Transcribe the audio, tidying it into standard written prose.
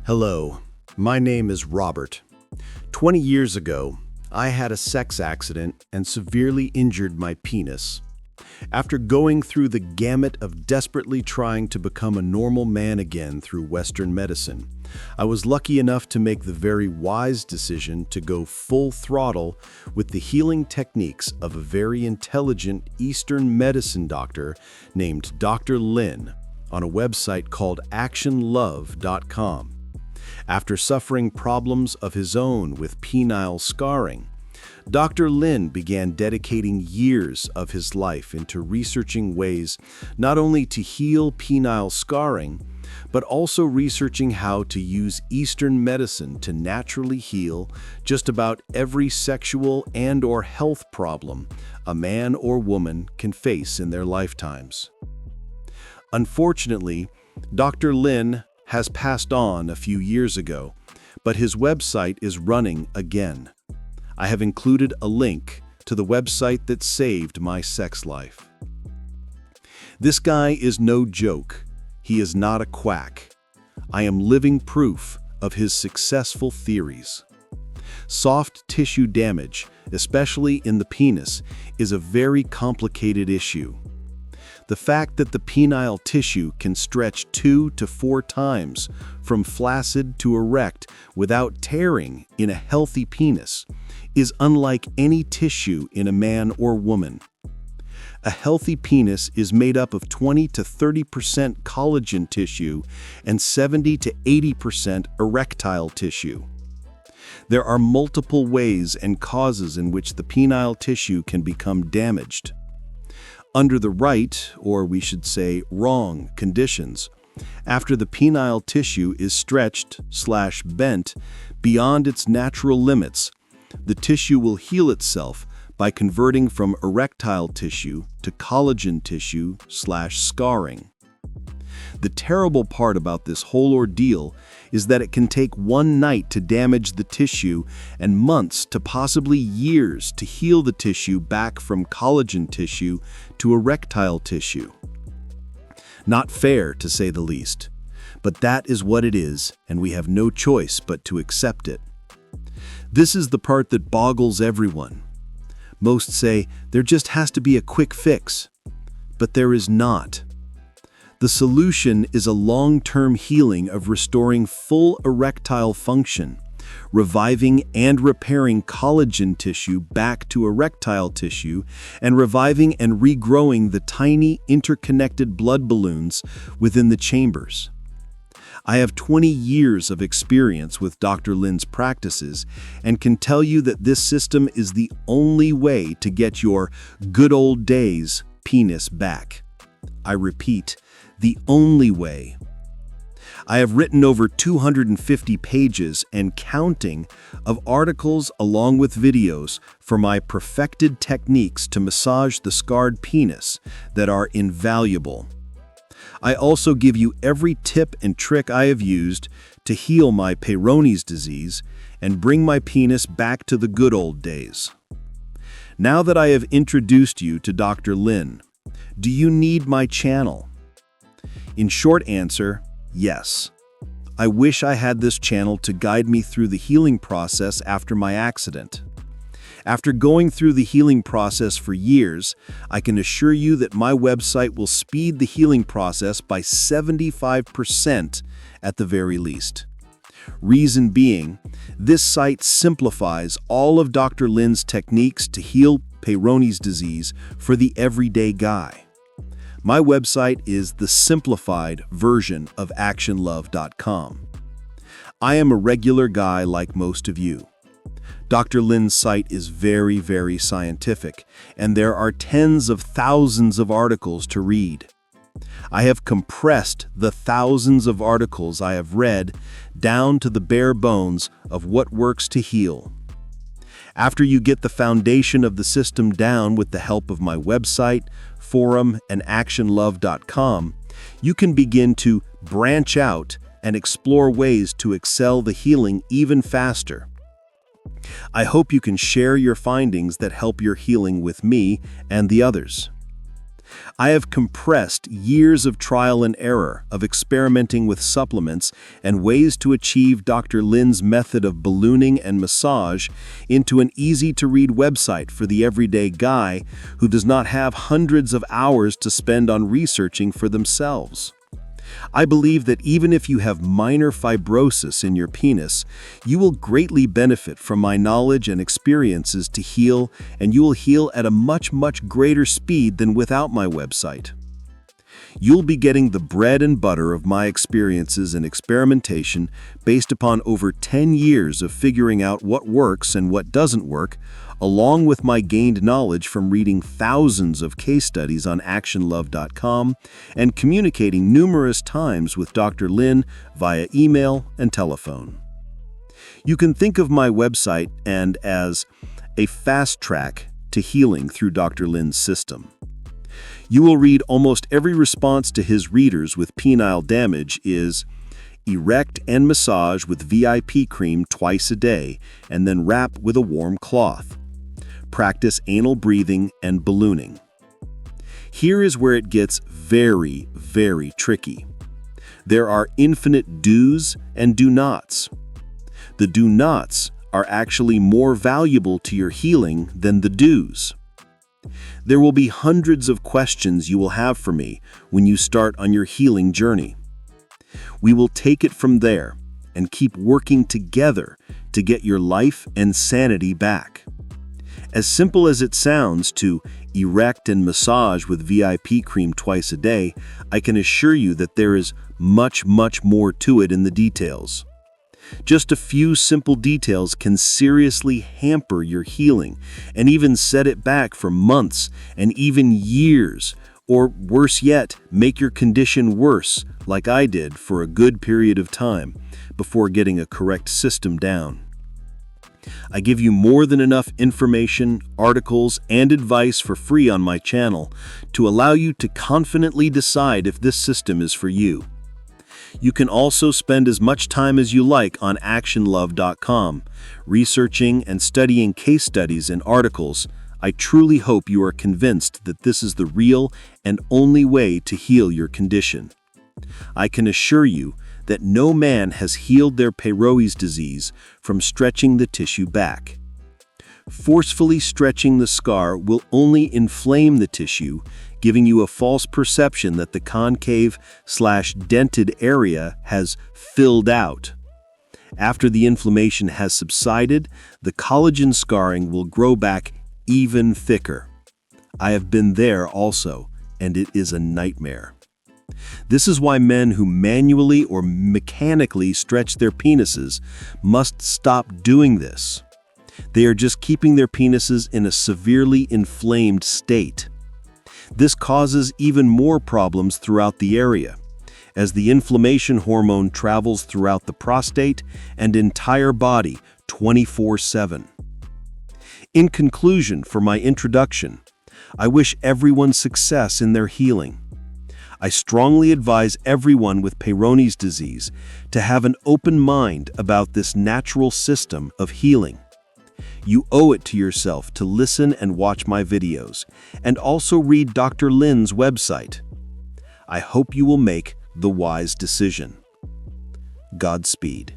Hello, my name is Robert. 20 years ago, I had a sex accident and severely injured my penis. After going through the gamut of desperately trying to become a normal man again through Western medicine, I was lucky enough to make the very wise decision to go full throttle with the healing techniques of a very intelligent Eastern medicine doctor named Dr. Lin on a website called actionlove.com. After suffering problems of his own with penile scarring, Dr. Lin began dedicating years of his life into researching ways not only to heal penile scarring, but also researching how to use Eastern medicine to naturally heal just about every sexual and/or health problem a man or woman can face in their lifetimes. Unfortunately, Dr. Lin has passed on a few years ago, but his website is running again. I have included a link to the website that saved my sex life. This guy is no joke. He is not a quack. I am living proof of his successful theories. Soft tissue damage, especially in the penis, is a very complicated issue. The fact that the penile tissue can stretch 2 to 4 times from flaccid to erect without tearing in a healthy penis is unlike any tissue in a man or woman. A healthy penis is made up of 20 to 30% collagen tissue and 70 to 80% erectile tissue. There are multiple ways and causes in which the penile tissue can become damaged. Under the right, or we should say wrong, conditions, after the penile tissue is stretched/bent beyond its natural limits, the tissue will heal itself by converting from erectile tissue to collagen tissue/scarring. The terrible part about this whole ordeal is that it can take one night to damage the tissue and months to possibly years to heal the tissue back from collagen tissue to erectile tissue. Not fair, to say the least, but that is what it is, and we have no choice but to accept it. This is the part that boggles everyone. Most say there just has to be a quick fix, but there is not. The solution is a long-term healing of restoring full erectile function, reviving and repairing collagen tissue back to erectile tissue, and reviving and regrowing the tiny interconnected blood balloons within the chambers. I have 20 years of experience with Dr. Lin's practices and can tell you that this system is the only way to get your good old days penis back. I repeat, the only way. I have written over 250 pages and counting of articles along with videos for my perfected techniques to massage the scarred penis that are invaluable. I also give you every tip and trick I have used to heal my Peyronie's disease and bring my penis back to the good old days. Now that I have introduced you to Dr. Lin, do you need my channel? In short answer, yes. I wish I had this channel to guide me through the healing process after my accident. After going through the healing process for years, I can assure you that my website will speed the healing process by 75% at the very least. Reason being, this site simplifies all of Dr. Lin's techniques to heal Peyronie's disease for the everyday guy. My website is the simplified version of actionlove.com. I am a regular guy like most of you. Dr. Lin's site is very, very scientific, and there are tens of thousands of articles to read. I have compressed the thousands of articles I have read down to the bare bones of what works to heal. After you get the foundation of the system down with the help of my website, forum, and actionlove.com, you can begin to branch out and explore ways to excel the healing even faster. I hope you can share your findings that help your healing with me and the others. I have compressed years of trial and error, of experimenting with supplements and ways to achieve Dr. Lin's method of ballooning and massage into an easy-to-read website for the everyday guy who does not have hundreds of hours to spend on researching for themselves. I believe that even if you have minor fibrosis in your penis, you will greatly benefit from my knowledge and experiences to heal, and you will heal at a much greater speed than without my website. You'll be getting the bread and butter of my experiences and experimentation based upon over 10 years of figuring out what works and what doesn't work, along with my gained knowledge from reading thousands of case studies on actionlove.com and communicating numerous times with Dr. Lin via email and telephone. You can think of my website as a fast track to healing through Dr. Lin's system. You will read almost every response to his readers with penile damage is erect and massage with VIP cream twice a day and then wrap with a warm cloth. Practice anal breathing and ballooning. Here is where it gets very tricky. There are infinite do's and do nots. The do nots are actually more valuable to your healing than the do's. There will be hundreds of questions you will have for me when you start on your healing journey. We will take it from there and keep working together to get your life and sanity back. As simple as it sounds to erect and massage with VIP cream twice a day, I can assure you that there is much more to it in the details. Just a few simple details can seriously hamper your healing and even set it back for months and even years, or worse yet, make your condition worse, like I did for a good period of time, before getting a correct system down. I give you more than enough information, articles, and advice for free on my channel to allow you to confidently decide if this system is for you. You can also spend as much time as you like on actionlove.com, researching and studying case studies and articles. I truly hope you are convinced that this is the real and only way to heal your condition. I can assure you that no man has healed their Peyronie's disease from stretching the tissue back. Forcefully stretching the scar will only inflame the tissue, giving you a false perception that the concave/dented area has filled out. After the inflammation has subsided, the collagen scarring will grow back even thicker. I have been there also, and it is a nightmare. This is why men who manually or mechanically stretch their penises must stop doing this. They are just keeping their penises in a severely inflamed state. This causes even more problems throughout the area, as the inflammation hormone travels throughout the prostate and entire body 24/7. In conclusion, for my introduction, I wish everyone success in their healing. I strongly advise everyone with Peyronie's disease to have an open mind about this natural system of healing. You owe it to yourself to listen and watch my videos, and also read Dr. Lin's website. I hope you will make the wise decision. Godspeed.